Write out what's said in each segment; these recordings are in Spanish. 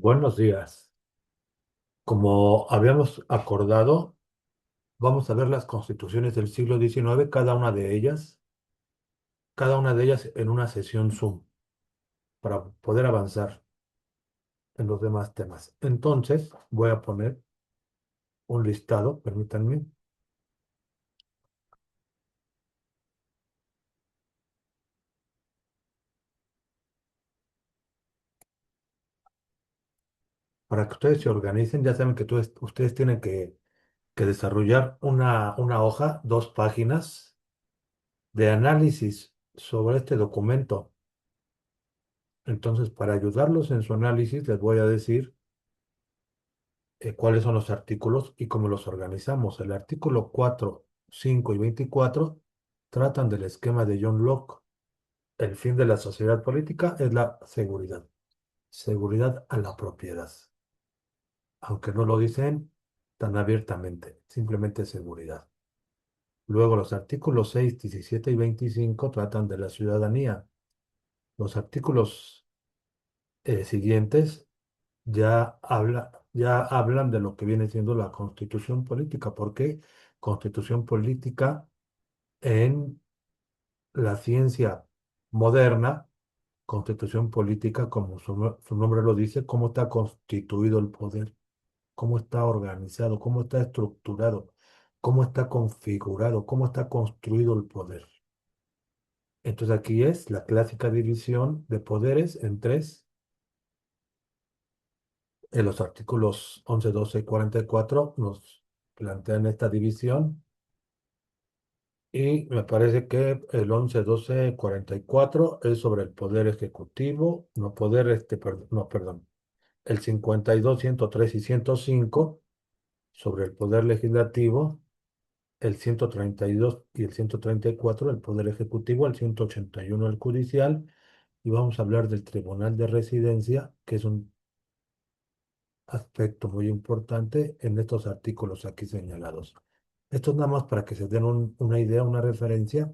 Buenos días. Como habíamos acordado, vamos a ver las constituciones del siglo XIX, cada una de ellas en una sesión Zoom, para poder avanzar en los demás temas. Entonces, voy a poner un listado, permítanme, para que ustedes se organicen. Ya saben que ustedes tienen que desarrollar una hoja, 2 páginas de análisis sobre este documento. Entonces, para ayudarlos en su análisis, les voy a decir cuáles son los artículos y cómo los organizamos. El artículo 4, 5 y 24 tratan del esquema de John Locke. El fin de la sociedad política es la seguridad. Seguridad a la propiedad. Aunque no lo dicen tan abiertamente, simplemente seguridad. Luego los artículos 6, 17 y 25 tratan de la ciudadanía. Los artículos siguientes ya hablan de lo que viene siendo la constitución política. ¿Por qué? Constitución política en la ciencia moderna, constitución política, como su nombre lo dice, cómo está constituido el poder, cómo está organizado, cómo está estructurado, cómo está configurado, cómo está construido el poder. Entonces aquí es la clásica división de poderes en tres. En los artículos 11, 12 y 44 nos plantean esta división y me parece que el 11, 12, 44 es sobre el poder ejecutivo, no poder, no, perdón, el 52, 103 y 105 sobre el poder legislativo, el 132 y el 134 el poder ejecutivo, el 181 el judicial, y vamos a hablar del tribunal de residencia, que es un aspecto muy importante en estos artículos aquí señalados. Esto es nada más para que se den una idea, una referencia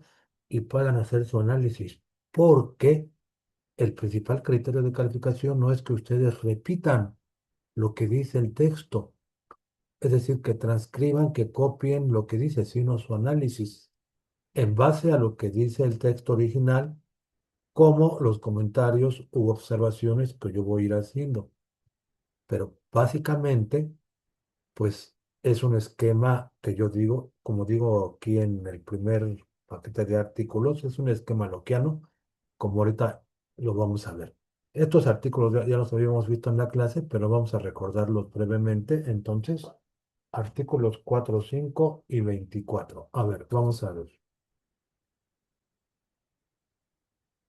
y puedan hacer su análisis, porque el principal criterio de calificación no es que ustedes repitan lo que dice el texto, es decir, que transcriban, que copien lo que dice, sino su análisis en base a lo que dice el texto original, como los comentarios u observaciones que yo voy a ir haciendo. Pero básicamente pues es un esquema que yo digo, como digo aquí en el primer paquete de artículos, es un esquema lockeano, como ahorita lo vamos a ver. Estos artículos ya los habíamos visto en la clase, pero vamos a recordarlos brevemente. Entonces, artículos 4, 5 y 24. A ver, vamos a ver.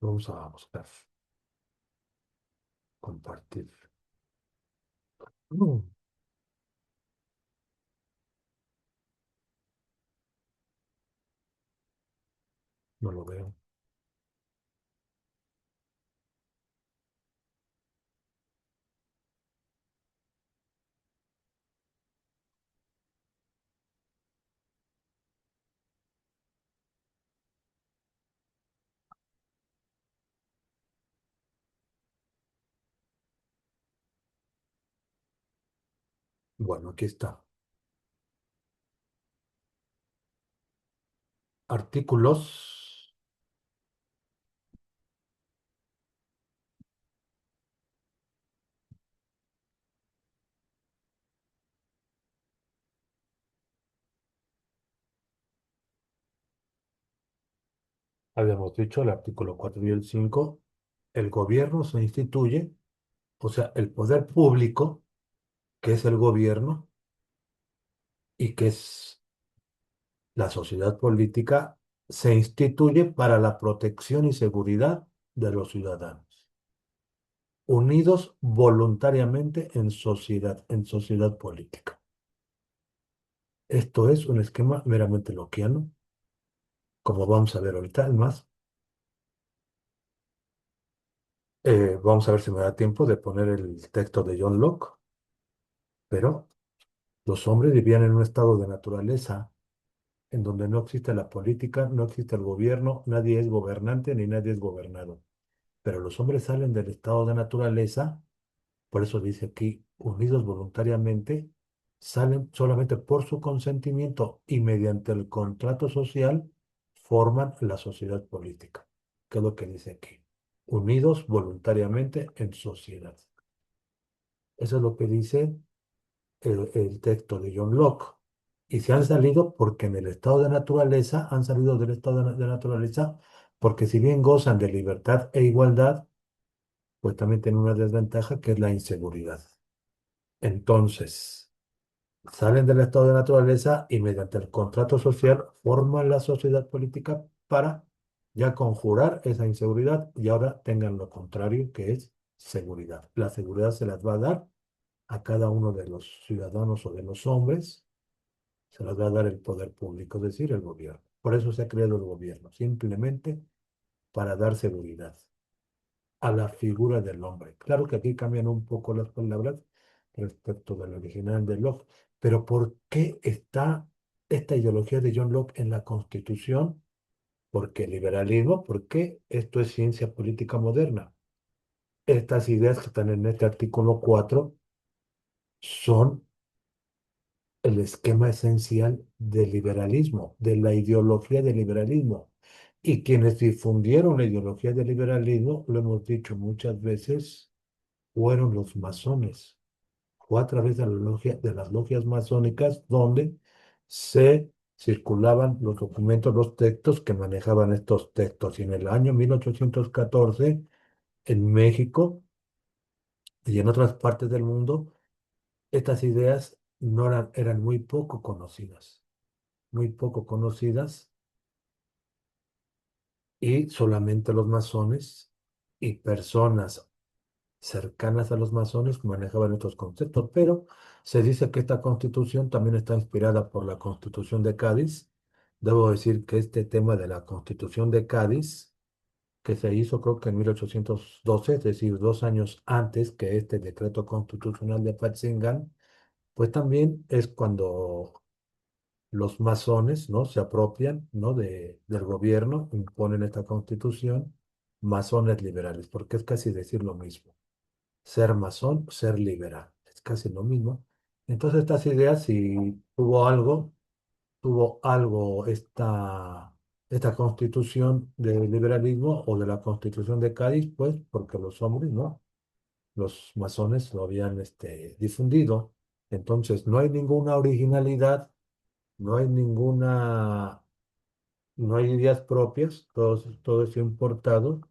Vamos a buscar. Compartir. Mm, no lo veo. Bueno, aquí está. Artículos. Habíamos dicho el artículo 4 y el 5. El gobierno se instituye, o sea, el poder público, que es el gobierno y que es la sociedad política, se instituye para la protección y seguridad de los ciudadanos, unidos voluntariamente en sociedad política. Esto es un esquema meramente lockeano, como vamos a ver ahorita. Además, vamos a ver si me da tiempo de poner el texto de John Locke, pero los hombres vivían en un estado de naturaleza en donde no existe la política, no existe el gobierno, nadie es gobernante ni nadie es gobernado. Pero los hombres salen del estado de naturaleza Por eso dice aquí, unidos voluntariamente, salen solamente por su consentimiento y mediante el contrato social forman la sociedad política, que es lo que dice aquí. Unidos voluntariamente en sociedad. Eso es lo que dice el texto de John Locke. Y se han salido porque en el estado de naturaleza, han salido del estado de naturaleza porque si bien gozan de libertad e igualdad, pues también tienen una desventaja que es la inseguridad. Entonces, salen del estado de naturaleza y mediante el contrato social forman la sociedad política para ya conjurar esa inseguridad y ahora tengan lo contrario, que es seguridad. La seguridad se las va a dar a cada uno de los ciudadanos o de los hombres, se las va a dar el poder público, es decir, el gobierno. Por eso se ha creado el gobierno, simplemente para dar seguridad a la figura del hombre. Claro que aquí cambian un poco las palabras respecto del original de Locke, pero ¿por qué está esta ideología de John Locke en la Constitución? ¿Por qué liberalismo? ¿Por qué esto es ciencia política moderna? Estas ideas que están en este artículo 4 son el esquema esencial del liberalismo, de la ideología del liberalismo. Y quienes difundieron la ideología del liberalismo, lo hemos dicho muchas veces, fueron los masones. Fue a través de de las logias masónicas donde se circulaban los documentos, los textos que manejaban estos textos. Y en el año 1814, en México y en otras partes del mundo, estas ideas no eran muy poco conocidas, y solamente los masones y personas cercanas a los masones manejaban estos conceptos, pero se dice que esta constitución también está inspirada por la Constitución de Cádiz. Debo decir que este tema de la Constitución de Cádiz, que se hizo creo que en 1812, es decir, 2 años antes que este decreto constitucional de Patzingán, pues también es cuando los masones, ¿no? Se apropian, ¿no? Del gobierno, imponen esta constitución, masones liberales, porque es casi decir lo mismo. Ser masón, ser liberal, es casi lo mismo. Entonces estas ideas, si tuvo algo esta constitución del liberalismo o de la constitución de Cádiz, pues porque los hombres, ¿no? Los masones lo habían difundido. Entonces no hay ninguna originalidad, no hay no hay ideas propias, todo es importado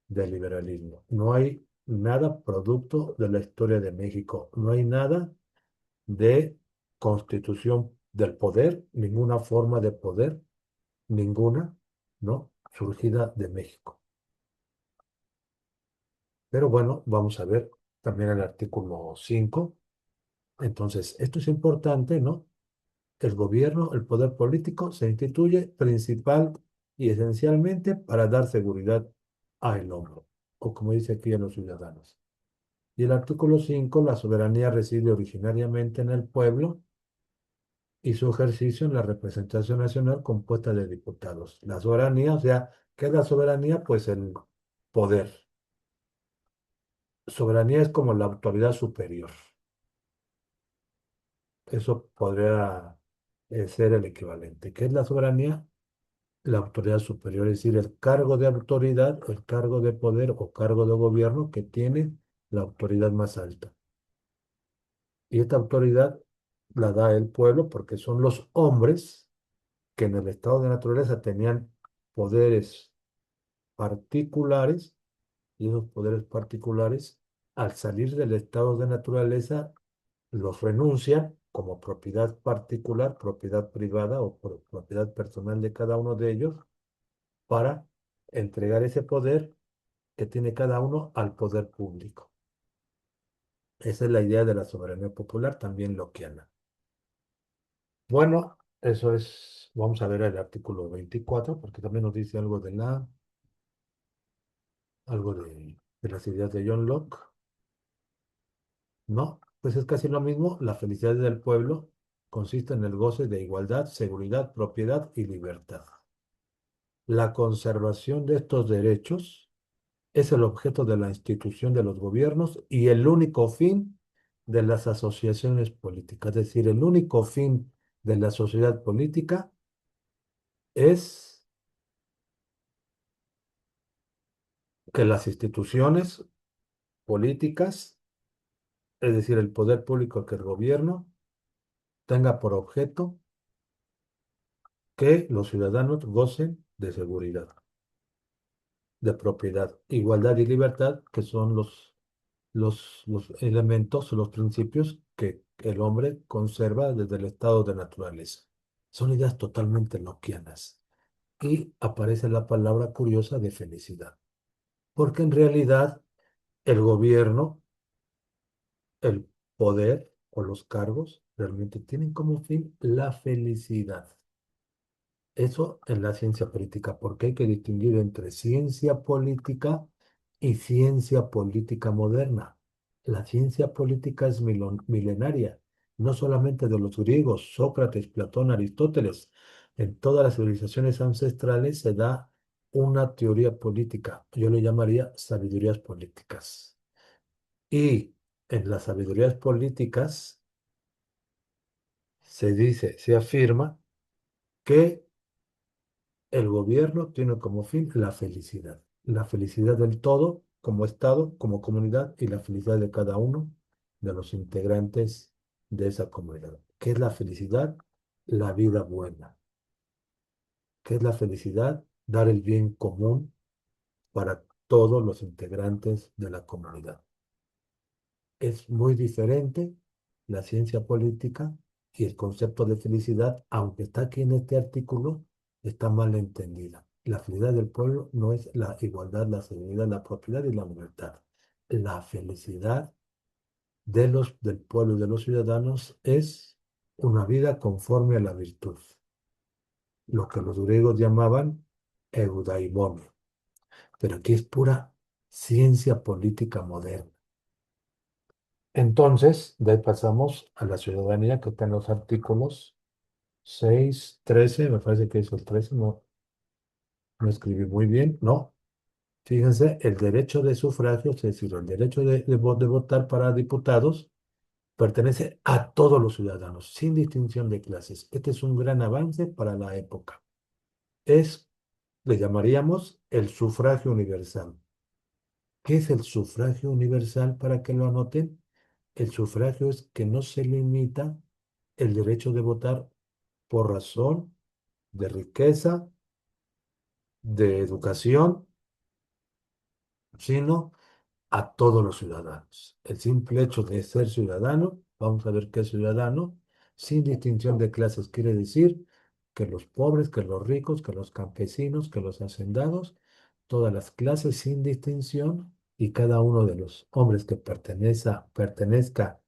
del liberalismo. No hay nada producto de la historia de México. No hay nada de constitución del poder, ninguna forma de poder, ninguna, ¿no? Surgida de México. Pero bueno, vamos a ver también el artículo 5. Entonces, esto es importante, ¿no? El gobierno, el poder político se instituye principal y esencialmente para dar seguridad al hombre, o como dice aquí a los ciudadanos. Y el artículo 5, la soberanía reside originariamente en el pueblo y su ejercicio en la representación nacional compuesta de diputados. La soberanía, o sea, ¿qué es la soberanía? Pues el poder. Soberanía es como la autoridad superior. Eso podría ser el equivalente. ¿Qué es la soberanía? La autoridad superior, es decir, el cargo de autoridad, el cargo de poder o cargo de gobierno que tiene la autoridad más alta. Y esta autoridad la da el pueblo porque son los hombres que en el estado de naturaleza tenían poderes particulares, y esos poderes particulares, al salir del estado de naturaleza, los renuncian como propiedad particular, propiedad privada o propiedad personal de cada uno de ellos, para entregar ese poder que tiene cada uno al poder público. Esa es la idea de la soberanía popular, también lockeana. Bueno, eso es, vamos a ver el artículo 24 porque también nos dice algo algo de las ideas de John Locke. No, pues es casi lo mismo. La felicidad del pueblo consiste en el goce de igualdad, seguridad, propiedad y libertad. La conservación de estos derechos es el objeto de la institución de los gobiernos y el único fin de las asociaciones políticas. Es decir, el único fin de la sociedad política es que las instituciones políticas, es decir, el poder público que el gobierno, tenga por objeto que los ciudadanos gocen de seguridad, de propiedad, igualdad y libertad, que son los elementos, los principios que el hombre conserva desde el estado de naturaleza. Son ideas totalmente lockeanas. Y aparece la palabra curiosa de felicidad, porque en realidad el gobierno, el poder o los cargos realmente tienen como fin la felicidad. Eso en la ciencia política, porque hay que distinguir entre ciencia política y ciencia política moderna. La ciencia política es milenaria, no solamente de los griegos, Sócrates, Platón, Aristóteles. En todas las civilizaciones ancestrales se da una teoría política. Yo le llamaría sabidurías políticas. Y en las sabidurías políticas se dice, se afirma que el gobierno tiene como fin la felicidad del todo como Estado, como comunidad y la felicidad de cada uno de los integrantes de esa comunidad. ¿Qué es la felicidad? La vida buena. ¿Qué es la felicidad? Dar el bien común para todos los integrantes de la comunidad. Es muy diferente la ciencia política y el concepto de felicidad, aunque está aquí en este artículo, está mal entendida. La felicidad del pueblo no es la igualdad, la seguridad, la propiedad y la libertad. La felicidad del pueblo y de los ciudadanos es una vida conforme a la virtud, lo que los griegos llamaban eudaimonio. Pero aquí es pura ciencia política moderna. Entonces, de ahí pasamos a la ciudadanía, que está en los artículos 6, 13, me parece que es el 13, no, no escribí muy bien, no. Fíjense, el derecho de sufragio, es decir, el derecho de votar para diputados, pertenece a todos los ciudadanos, sin distinción de clases. Este es un gran avance para la época. Es, le llamaríamos el sufragio universal. ¿Qué es el sufragio universal para que lo anoten? El sufragio es que no se limita el derecho de votar por razón de riqueza, de educación, sino a todos los ciudadanos. El simple hecho de ser ciudadano, vamos a ver qué es ciudadano, sin distinción de clases, quiere decir que los pobres, que los ricos, que los campesinos, que los hacendados, todas las clases sin distinción y cada uno de los hombres que pertenezca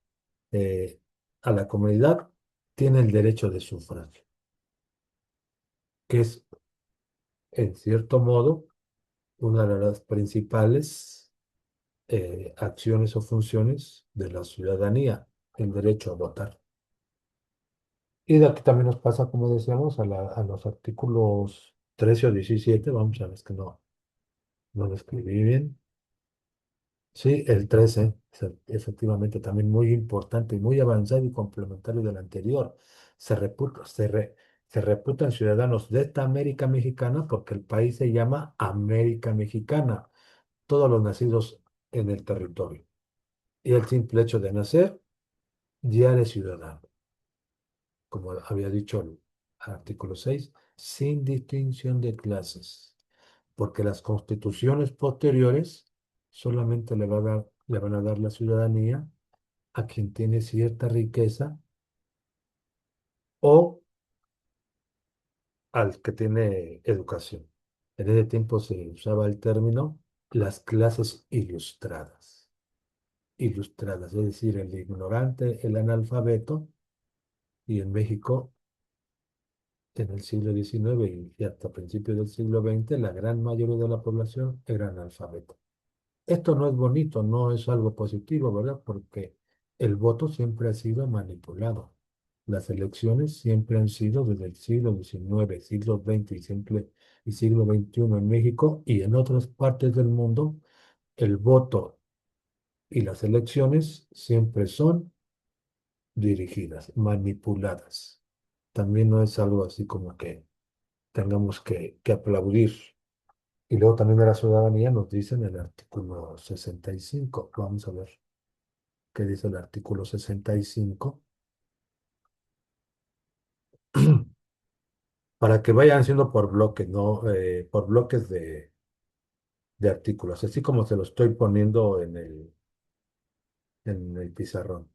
eh, a la comunidad tiene el derecho de sufragio, que es, en cierto modo, una de las principales acciones o funciones de la ciudadanía, el derecho a votar. Y de aquí también nos pasa, como decíamos, a los artículos 13 o 17, vamos a ver, es que no lo escribí bien. Sí, el 13, efectivamente, también muy importante y muy avanzado y complementario del anterior. Se reputan ciudadanos de esta América Mexicana porque el país se llama América Mexicana, todos los nacidos en el territorio. Y el simple hecho de nacer ya eres ciudadano, como había dicho el artículo 6, sin distinción de clases, porque las constituciones posteriores solamente le van a dar la ciudadanía a quien tiene cierta riqueza o al que tiene educación. En ese tiempo se usaba el término las clases ilustradas. Ilustradas, es decir, el ignorante, el analfabeto, y en México en el siglo XIX y hasta principios del siglo XX, la gran mayoría de la población era analfabeta. Esto no es bonito, no es algo positivo, ¿verdad? Porque el voto siempre ha sido manipulado. Las elecciones siempre han sido desde el siglo XIX, siglo XX y siglo XXI en México y en otras partes del mundo. el voto y las elecciones siempre son dirigidas, manipuladas. También no es algo así como que tengamos que aplaudir. Y luego también de la ciudadanía nos dicen el artículo 65. Vamos a ver qué dice el artículo 65. Para que vayan siendo por bloques, ¿no? Por bloques de artículos, así como se lo estoy poniendo en el pizarrón.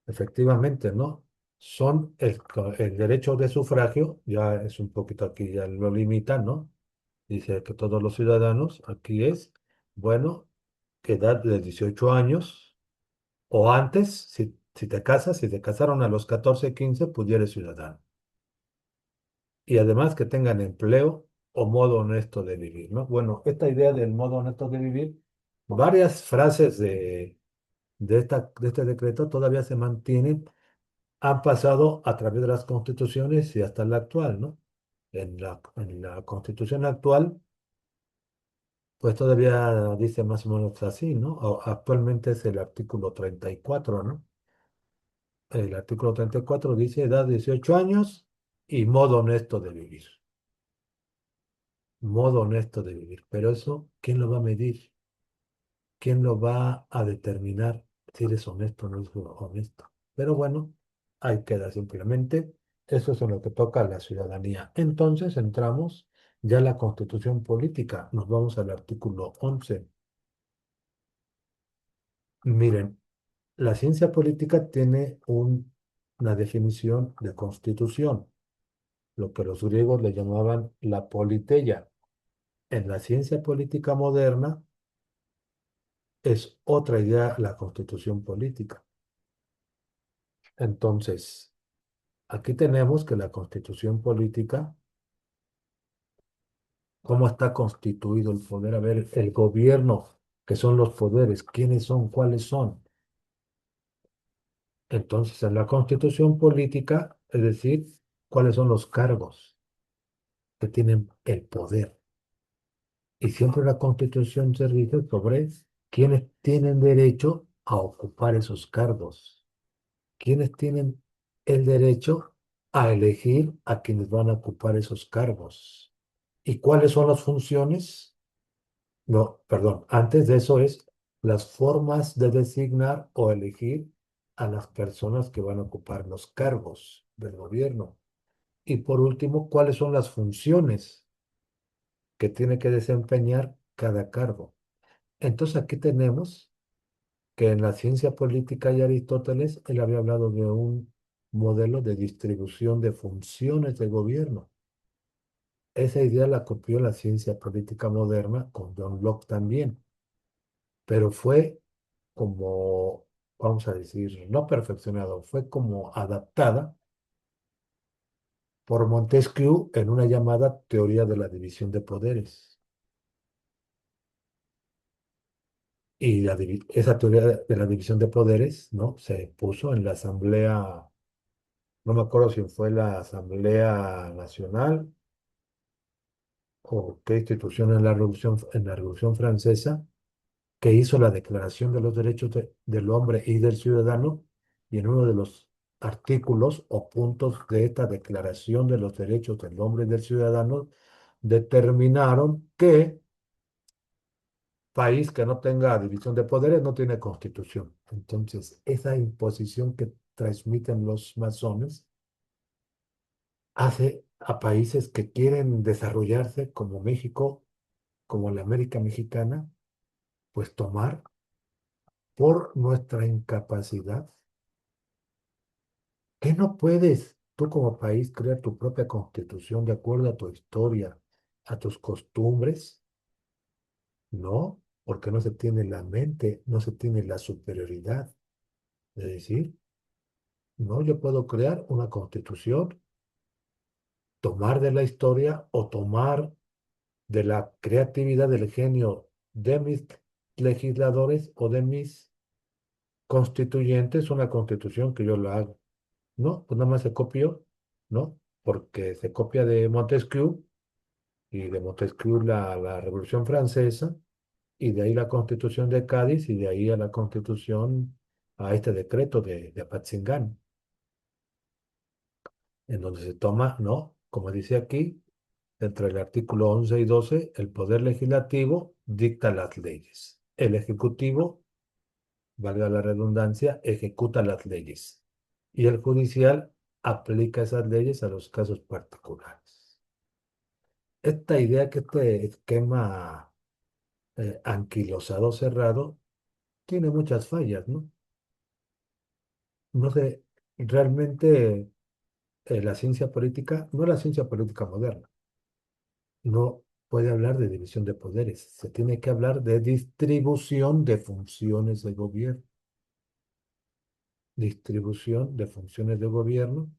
Efectivamente, ¿no? Son el derecho de sufragio, ya es un poquito aquí, ya lo limita, ¿no? Dice que todos los ciudadanos, aquí es, bueno, edad de 18 años o antes, si te casas, si te casaron a los 14 15 pues ya eres ciudadano. Y además que tengan empleo o modo honesto de vivir, ¿no? Bueno, esta idea del modo honesto de vivir, varias frases de este decreto todavía se mantienen, han pasado a través de las constituciones y hasta la actual, ¿no? En la constitución actual, pues todavía dice más o menos así, ¿no? Actualmente es el artículo 34, ¿no? El artículo 34 dice edad de 18 años y modo honesto de vivir. Modo honesto de vivir. Pero eso, ¿quién lo va a medir? ¿Quién lo va a determinar si eres honesto o no eres honesto? Pero bueno, ahí queda simplemente. Eso es en lo que toca a la ciudadanía. Entonces entramos ya a la constitución política. Nos vamos al artículo 11. Miren, la ciencia política tiene una definición de constitución, lo que los griegos le llamaban la politeia. En la ciencia política moderna es otra idea la constitución política. Entonces, aquí tenemos que la constitución política, cómo está constituido el poder, a ver, el gobierno, que son los poderes, quiénes son, cuáles son. Entonces, en la constitución política, es decir, cuáles son los cargos que tienen el poder. Y siempre la constitución se rige sobre quiénes tienen derecho a ocupar esos cargos, quiénes tienen el derecho a elegir a quienes van a ocupar esos cargos. ¿Y cuáles son las funciones? No, perdón, antes de eso es las formas de designar o elegir a las personas que van a ocupar los cargos del gobierno. Y por último, ¿cuáles son las funciones que tiene que desempeñar cada cargo? Entonces aquí tenemos que en la ciencia política y Aristóteles, él había hablado de un modelo de distribución de funciones de gobierno. Esa idea la copió la ciencia política moderna con John Locke también, pero fue como, vamos a decir, no perfeccionado, fue como adaptada por Montesquieu en una llamada teoría de la división de poderes. Y esa teoría de la división de poderes, ¿no? Se puso en la asamblea, no me acuerdo si fue la Asamblea Nacional o qué institución en la Revolución Francesa, que hizo la Declaración de los Derechos del Hombre y del Ciudadano, y en uno de los artículos o puntos de esta Declaración de los Derechos del Hombre y del Ciudadano, determinaron que país que no tenga división de poderes no tiene constitución. Entonces, esa imposición que transmiten los masones hace a países que quieren desarrollarse como México, como la América mexicana, pues tomar por nuestra incapacidad que no puedes tú como país crear tu propia constitución de acuerdo a tu historia, a tus costumbres, no, porque no se tiene la mente, no se tiene la superioridad de decir, no, yo puedo crear una constitución, tomar de la historia o tomar de la creatividad del genio de mis legisladores o de mis constituyentes una constitución que yo la hago. No, pues nada más se copió, ¿no? Porque se copia de Montesquieu y de Montesquieu la Revolución Francesa, y de ahí la Constitución de Cádiz, y de ahí a la Constitución, a este decreto de Apatzingán, en donde se toma, ¿no? Como dice aquí, entre el artículo 11 y 12, el poder legislativo dicta las leyes. El ejecutivo, valga la redundancia, ejecuta las leyes. Y el judicial aplica esas leyes a los casos particulares. Esta idea que este esquema anquilosado cerrado tiene muchas fallas, ¿no? No sé, realmente la ciencia política, no la ciencia política moderna, no puede hablar de división de poderes, se tiene que hablar de distribución de funciones de gobierno, distribución de funciones de gobierno,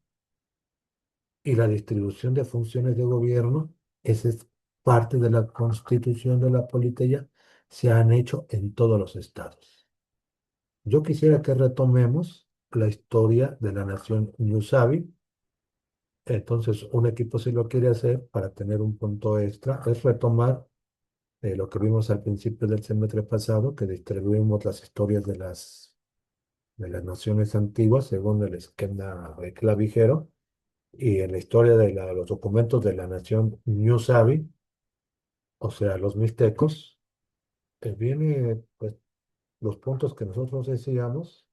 y la distribución de funciones de gobierno, esa es parte de la constitución de la política, se han hecho en todos los estados. Yo quisiera que retomemos la historia de la nación Newsabi. Entonces, un equipo si lo quiere hacer para tener un punto extra, es retomar lo que vimos al principio del semestre pasado, que distribuimos las historias de las naciones antiguas según el esquema de clavijero, y en la historia de los documentos de la nación Newsabi, o sea, los mixtecos, viene pues, los puntos que nosotros decíamos,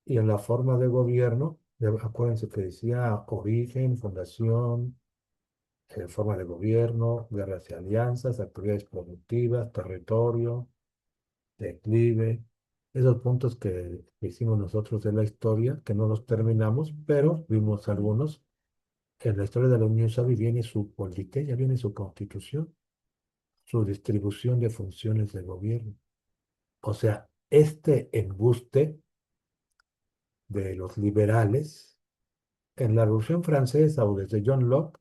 y en la forma de gobierno, acuérdense que decía origen, fundación, forma de gobierno, guerras y alianzas, actividades productivas, territorio, declive, esos puntos que hicimos nosotros de la historia, que no los terminamos, pero vimos algunos. En la historia de la Unión Sabi viene su política, ya viene su constitución, su distribución de funciones de gobierno. O sea, este embuste de los liberales en la Revolución Francesa o desde John Locke,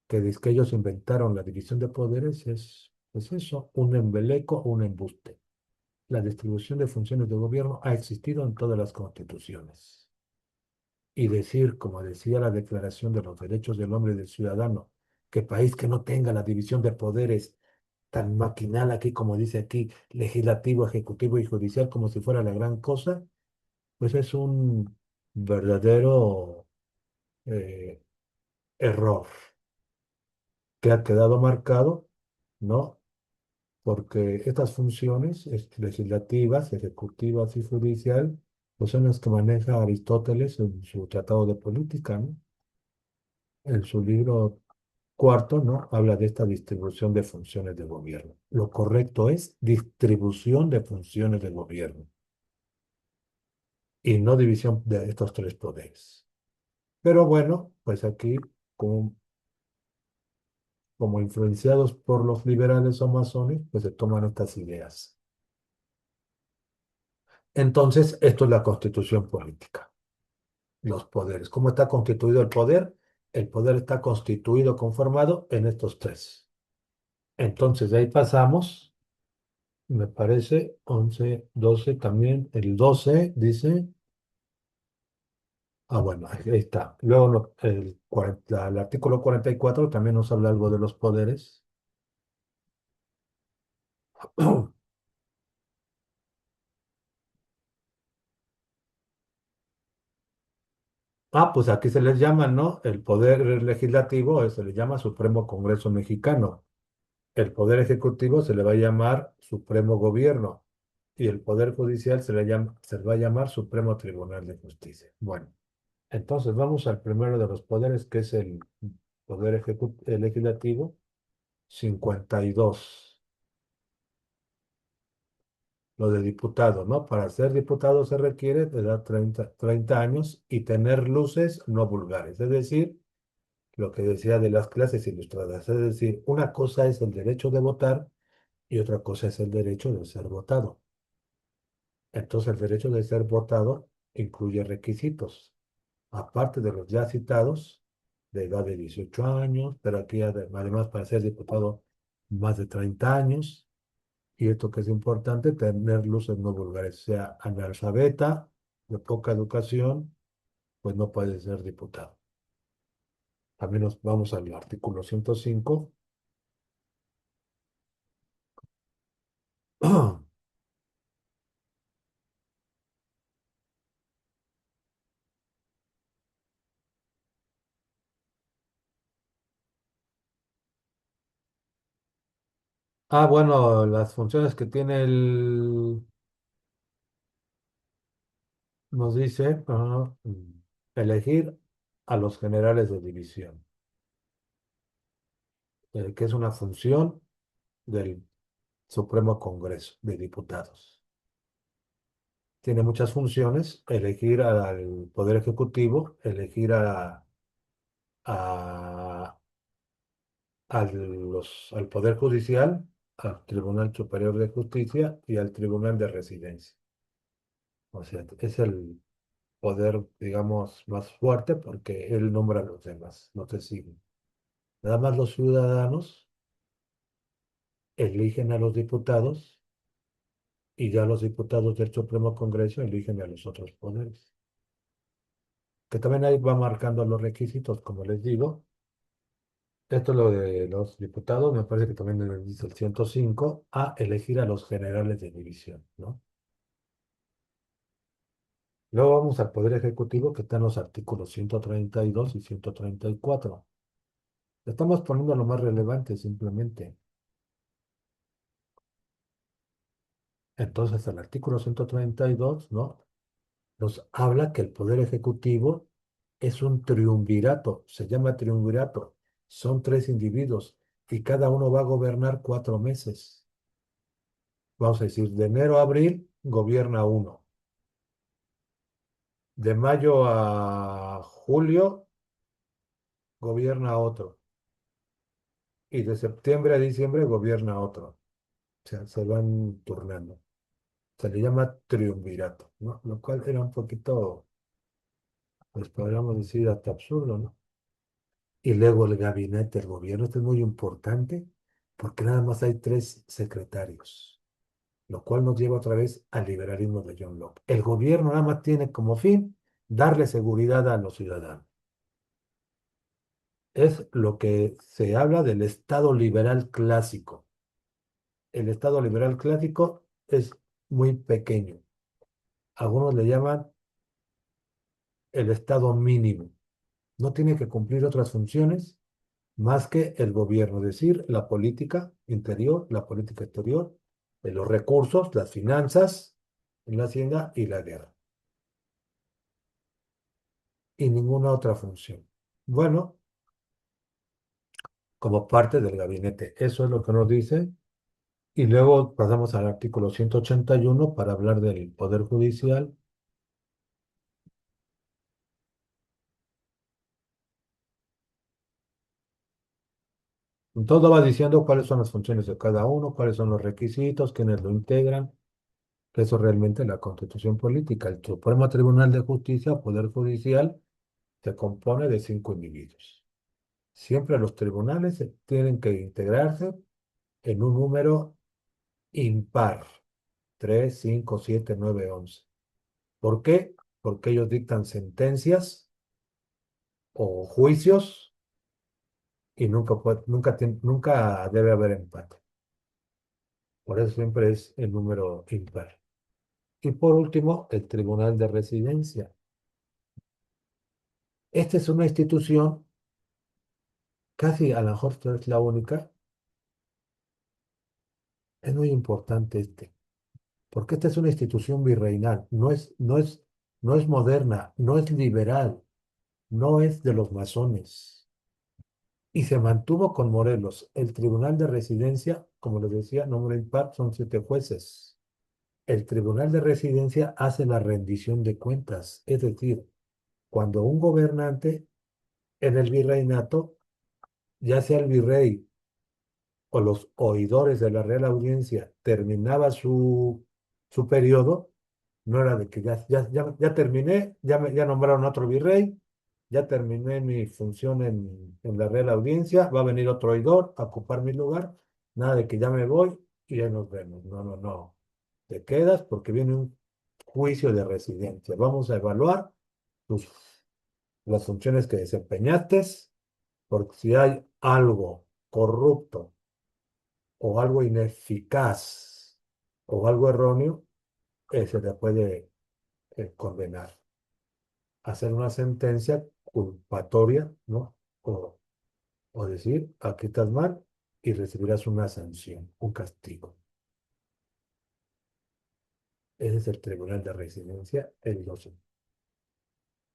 que dice que ellos inventaron la división de poderes, es eso, un embeleco, un embuste. La distribución de funciones de gobierno ha existido en todas las constituciones. Y decir, como decía la Declaración de los Derechos del Hombre y del Ciudadano, que país que no tenga la división de poderes tan maquinal aquí, como dice aquí, legislativo, ejecutivo y judicial, como si fuera la gran cosa, pues es un verdadero eh, error que ha quedado marcado, ¿no? Porque estas funciones legislativas, ejecutivas y judicial, pues son las que maneja Aristóteles en su Tratado de Política, ¿no? En su libro cuarto, ¿no? Habla de esta distribución de funciones de gobierno. Lo correcto es distribución de funciones de gobierno y no división de estos tres poderes. Pero bueno, pues aquí, como, como influenciados por los liberales o masones, pues se toman estas ideas. Entonces, esto es la constitución política, los poderes. ¿Cómo está constituido el poder? El poder está constituido, conformado en estos tres. Entonces, de ahí pasamos, me parece, 11 12 también, el 12 dice, bueno, ahí está. Luego el artículo 44 también nos habla algo de los poderes. Pues aquí se les llama, ¿no? El poder legislativo se le llama Supremo Congreso Mexicano. El poder ejecutivo se le va a llamar Supremo Gobierno. Y el poder judicial se le va a llamar Supremo Tribunal de Justicia. Bueno, entonces vamos al primero de los poderes, que es el poder legislativo, 52. Lo de diputado, ¿no? Para ser diputado se requiere de edad 30 años y tener luces no vulgares, es decir, lo que decía de las clases ilustradas, es decir, una cosa es el derecho de votar y otra cosa es el derecho de ser votado. Entonces, el derecho de ser votado incluye requisitos, aparte de los ya citados, de edad de 18 años, pero aquí además para ser diputado más de 30 años, y esto que es importante, tener luces no vulgares, sea analfabeta, de poca educación, pues no puede ser diputado. También nos vamos al artículo 105, Ah, bueno, las funciones que tiene nos dice, elegir a los generales de división, que es una función del Supremo Congreso de Diputados. Tiene muchas funciones, elegir al Poder Ejecutivo, elegir a- al Poder Judicial, al Tribunal Superior de Justicia y al Tribunal de Residencia. O sea, es el poder, digamos, más fuerte porque él nombra a los demás, no te siguen. Nada más los ciudadanos eligen a los diputados y ya los diputados del Supremo Congreso eligen a los otros poderes. Que también ahí va marcando los requisitos, como les digo. Esto es lo de los diputados, me parece que también dice el 105 a elegir a los generales de división, ¿no? Luego vamos al Poder Ejecutivo, que está en los artículos 132 y 134. Estamos poniendo lo más relevante simplemente. Entonces, el artículo 132, ¿no? Nos habla que el Poder Ejecutivo es un triunvirato, se llama triunvirato. Son tres individuos y cada uno va a gobernar 4 meses. Vamos a decir, de enero a abril gobierna uno, de mayo a julio gobierna otro y de septiembre a diciembre gobierna otro. O sea, se van turnando. Se le llama triunvirato, ¿no? Lo cual era un poquito, pues podríamos decir, hasta absurdo, ¿no? Y luego el gabinete del gobierno, esto es muy importante porque nada más hay tres secretarios, lo cual nos lleva otra vez al liberalismo de John Locke. El gobierno nada más tiene como fin darle seguridad a los ciudadanos. Es lo que se habla del Estado liberal clásico. El Estado liberal clásico es muy pequeño. Algunos le llaman el Estado mínimo. No tiene que cumplir otras funciones más que el gobierno, es decir, la política interior, la política exterior, los recursos, las finanzas, la hacienda y la guerra. Y ninguna otra función. Bueno, como parte del gabinete. Eso es lo que nos dice. Y luego pasamos al artículo 181 para hablar del Poder Judicial. Todo va diciendo cuáles son las funciones de cada uno, cuáles son los requisitos, quiénes lo integran. Que eso realmente es la Constitución política. El Supremo Tribunal de Justicia, Poder Judicial, se compone de 5 individuos. Siempre los tribunales tienen que integrarse en un número impar, 3, 5, 7, 9, 11. ¿Por qué? Porque ellos dictan sentencias o juicios y nunca debe haber empate. Por eso siempre es el número impar. Y por último, el Tribunal de Residencia. Esta es una institución, casi a lo mejor es la única, es muy importante porque esta es una institución virreinal, no es moderna, no es liberal, no es de los masones. Y se mantuvo con Morelos. El Tribunal de Residencia, como les decía, número impar, son 7 jueces. El Tribunal de Residencia hace la rendición de cuentas, es decir, cuando un gobernante en el virreinato, ya sea el virrey o los oidores de la Real Audiencia, terminaba su periodo, no era de que ya terminé, ya nombraron otro virrey, ya terminé mi función en la Real Audiencia, va a venir otro oidor a ocupar mi lugar, nada de que ya me voy y ya nos vemos. No, no, no. Te quedas porque viene un juicio de residencia. Vamos a evaluar tus, las funciones que desempeñaste, porque si hay algo corrupto o algo ineficaz o algo erróneo, se le puede condenar, hacer una sentencia culpatoria, ¿no? O decir, aquí estás mal y recibirás una sanción, un castigo. Ese es el Tribunal de Residencia, el 12.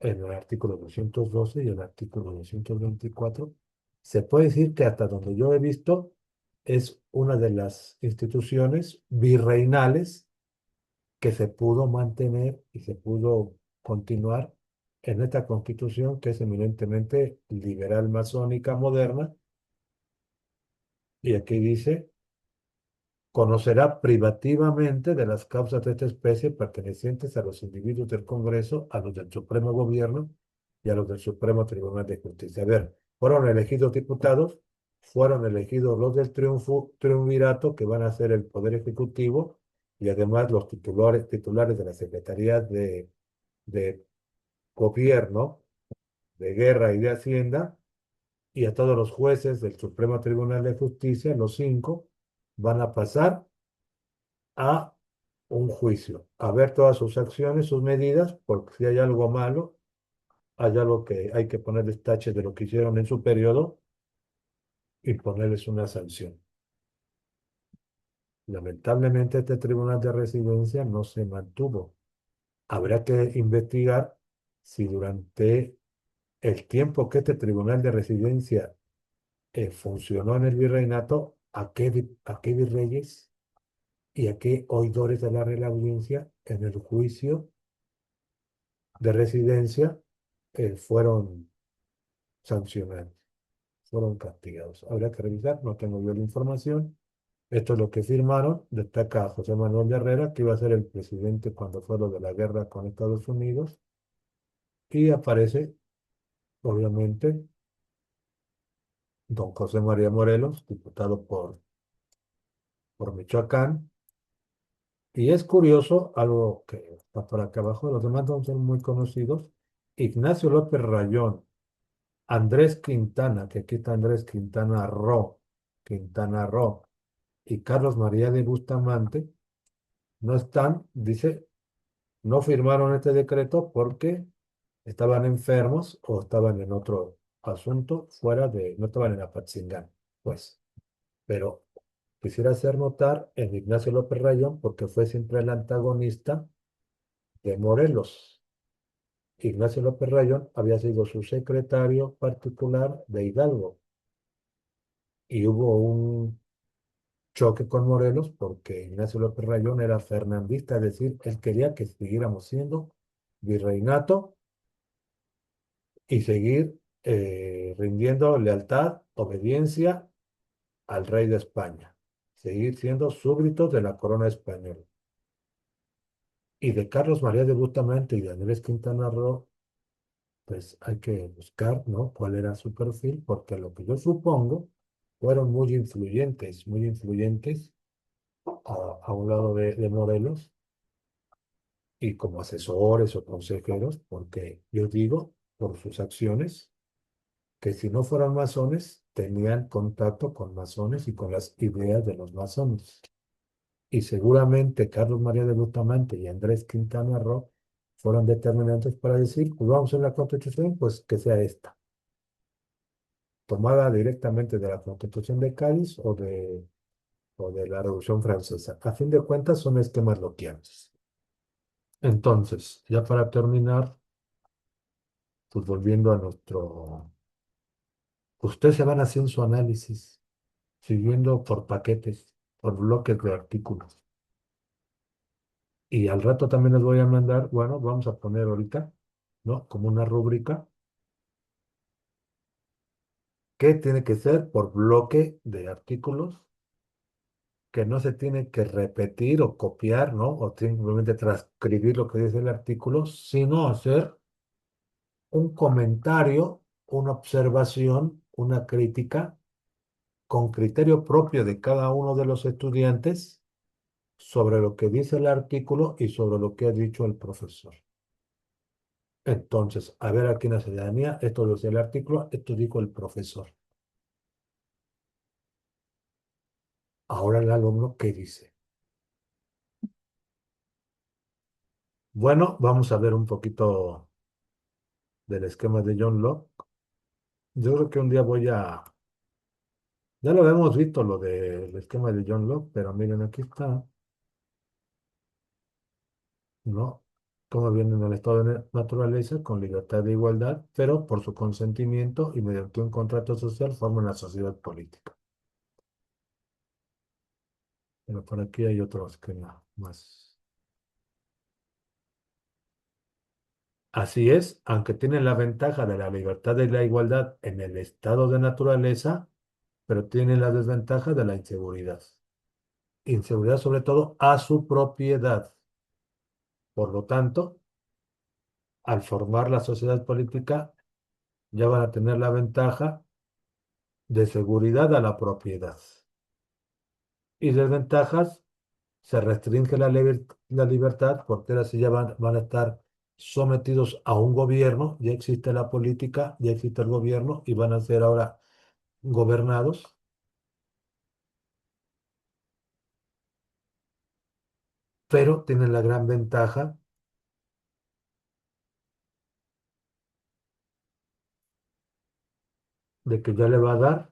En el artículo 212 y el artículo 224, se puede decir que hasta donde yo he visto es una de las instituciones virreinales que se pudo mantener y se pudo continuar en esta constitución que es eminentemente liberal masónica moderna. Y aquí dice, conocerá privativamente de las causas de esta especie pertenecientes a los individuos del Congreso, a los del Supremo Gobierno y a los del Supremo Tribunal de Justicia. A ver, fueron elegidos diputados, fueron elegidos los del triunvirato, que van a ser el Poder Ejecutivo, y además los titulares de la Secretaría de Gobierno, de Guerra y de Hacienda, y a todos los jueces del Supremo Tribunal de Justicia, los cinco, van a pasar a un juicio, a ver todas sus acciones, sus medidas, porque si hay algo malo, hay algo que hay que ponerles tache de lo que hicieron en su periodo y ponerles una sanción. Lamentablemente este tribunal de residencia no se mantuvo. Habrá que investigar si durante el tiempo que este tribunal de residencia funcionó en el virreinato, a qué virreyes y a qué oidores de la Real Audiencia en el juicio de residencia fueron sancionados, fueron castigados. Habría que revisar, no tengo yo la información. Esto es lo que firmaron. Destaca José Manuel de Herrera, que iba a ser el presidente cuando fue lo de la guerra con Estados Unidos. Y aparece, obviamente, don José María Morelos, diputado por Michoacán. Y es curioso, algo que está por acá abajo, los demás no son muy conocidos. Ignacio López Rayón, Andrés Quintana, que aquí está Andrés Quintana Roo, y Carlos María de Bustamante, no están, dice, no firmaron este decreto porque estaban enfermos o estaban en otro asunto no estaban en Apatzingán, pues. Pero quisiera hacer notar en Ignacio López Rayón porque fue siempre el antagonista de Morelos. Ignacio López Rayón había sido su secretario particular de Hidalgo y hubo un choque con Morelos porque Ignacio López Rayón era fernandista, es decir, él quería que siguiéramos siendo virreinato y seguir rindiendo lealtad, obediencia al rey de España, seguir siendo súbditos de la corona española. Y de Carlos María de Bustamante y de Andrés Quintana Roo, pues hay que buscar, ¿no? Cuál era su perfil, porque lo que yo supongo fueron muy influyentes a un lado de Morelos y como asesores o consejeros, porque yo digo, por sus acciones, que si no fueran masones, tenían contacto con masones y con las ideas de los masones. Y seguramente Carlos María de Bustamante y Andrés Quintana Roo fueron determinantes para decir, pues vamos a hacer la Constitución, pues que sea esta, tomada directamente de la Constitución de Cádiz o de la Revolución Francesa. A fin de cuentas, son esquemas loquianos. Entonces, ya para terminar, pues volviendo a ustedes se van haciendo su análisis, siguiendo por paquetes, por bloques de artículos. Y al rato también les voy a mandar, bueno, vamos a poner ahorita, ¿no? Como una rúbrica, que tiene que ser por bloque de artículos, que no se tiene que repetir o copiar, ¿no? O simplemente transcribir lo que dice el artículo, sino hacer un comentario, una observación, una crítica con criterio propio de cada uno de los estudiantes sobre lo que dice el artículo y sobre lo que ha dicho el profesor. Entonces, a ver aquí en la ciudadanía, esto lo dice el artículo, esto dijo el profesor. Ahora el alumno, ¿qué dice? Bueno, vamos a ver un poquito del esquema de John Locke. Yo creo que un día ya lo hemos visto, lo del esquema de John Locke, pero miren, aquí está, ¿no? Cómo viene en el estado de naturaleza con libertad de igualdad, pero por su consentimiento y mediante un contrato social forman la sociedad política. Pero por aquí hay otro esquema más. Así es, aunque tienen la ventaja de la libertad y la igualdad en el estado de naturaleza, pero tienen la desventaja de la inseguridad. Inseguridad sobre todo a su propiedad. Por lo tanto, al formar la sociedad política, ya van a tener la ventaja de seguridad a la propiedad. Y desventajas, se restringe la libertad porque ahora sí ya van a estar sometidos a un gobierno, ya existe la política, ya existe el gobierno y van a ser ahora gobernados, pero tienen la gran ventaja de que ya le va a dar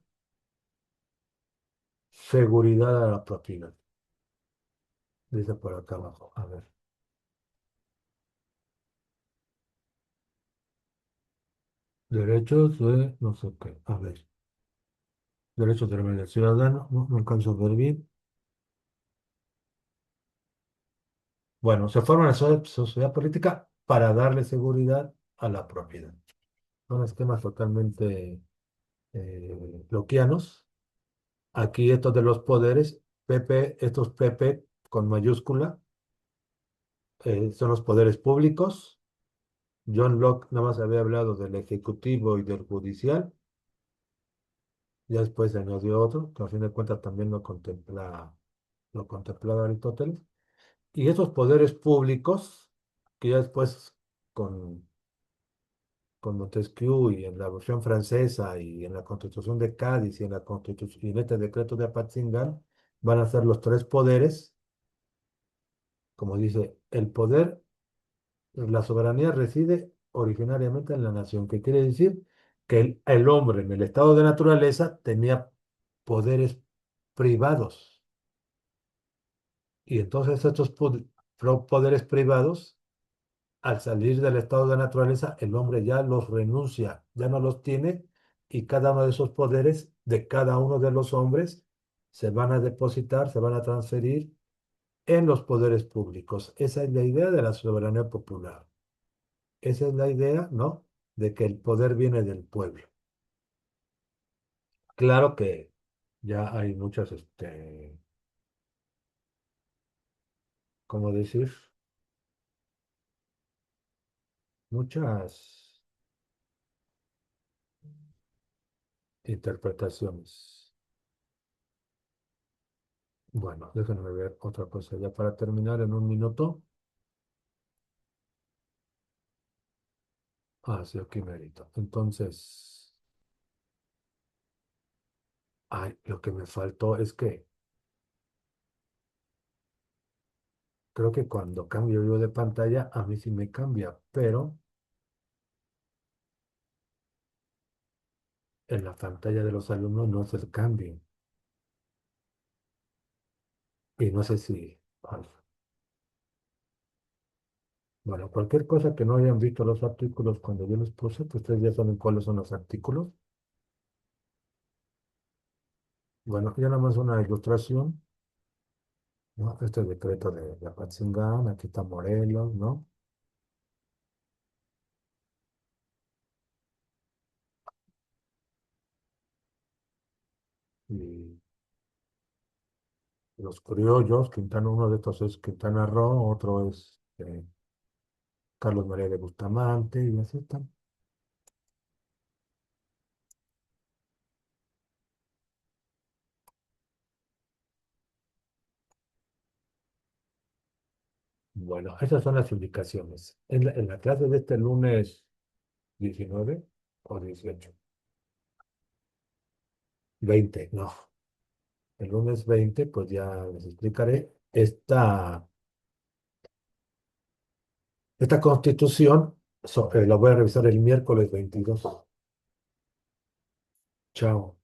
seguridad a la propiedad. Dice por acá abajo. A ver. Derechos de no sé qué. A ver. Derechos del ciudadano. No, no alcanzo a ver bien. Bueno, se forma la sociedad política para darle seguridad a la propiedad. Son esquemas totalmente lockeanos. Aquí estos de los poderes, estos PP con mayúscula, son los poderes públicos. John Locke nada más había hablado del ejecutivo y del judicial. Ya después se añadió otro, que a fin de cuentas también lo contemplaba Aristóteles. Y esos poderes públicos, que ya después con, con Montesquieu y en la versión francesa y en la Constitución de Cádiz y en la Constitución y en este decreto de Apatzingán, van a ser los tres poderes, como dice, el poder, la soberanía reside originariamente en la nación, que quiere decir que el hombre en el estado de naturaleza tenía poderes privados. Y entonces estos poderes privados, al salir del estado de naturaleza, el hombre ya los renuncia, ya no los tiene, y cada uno de esos poderes de cada uno de los hombres se van a depositar, se van a transferir en los poderes públicos. Esa es la idea de la soberanía popular. Esa es la idea, ¿no? De que el poder viene del pueblo. Claro que ya hay muchas, ¿cómo decir? Muchas interpretaciones. Bueno, déjenme ver otra cosa ya para terminar en un minuto. Ah, sí, aquí merito. Entonces, ay, lo que me faltó es que creo que cuando cambio yo de pantalla, a mí sí me cambia, pero en la pantalla de los alumnos no se cambia. Y no sé si, ay, bueno, cualquier cosa que no hayan visto los artículos cuando yo les puse, pues ustedes ya saben cuáles son los artículos. Bueno, ya nada más una ilustración, ¿no? Este decreto de Apatzingán, aquí está Morelos, ¿no? Y los criollos, Quintana, uno de estos es Quintana Roo, otro es Carlos María de Bustamante, y así están. Bueno, esas son las indicaciones. En la clase de este lunes 19 o 18, 20, no. El lunes 20 pues ya les explicaré. Esta constitución la voy a revisar el miércoles 22. Chao.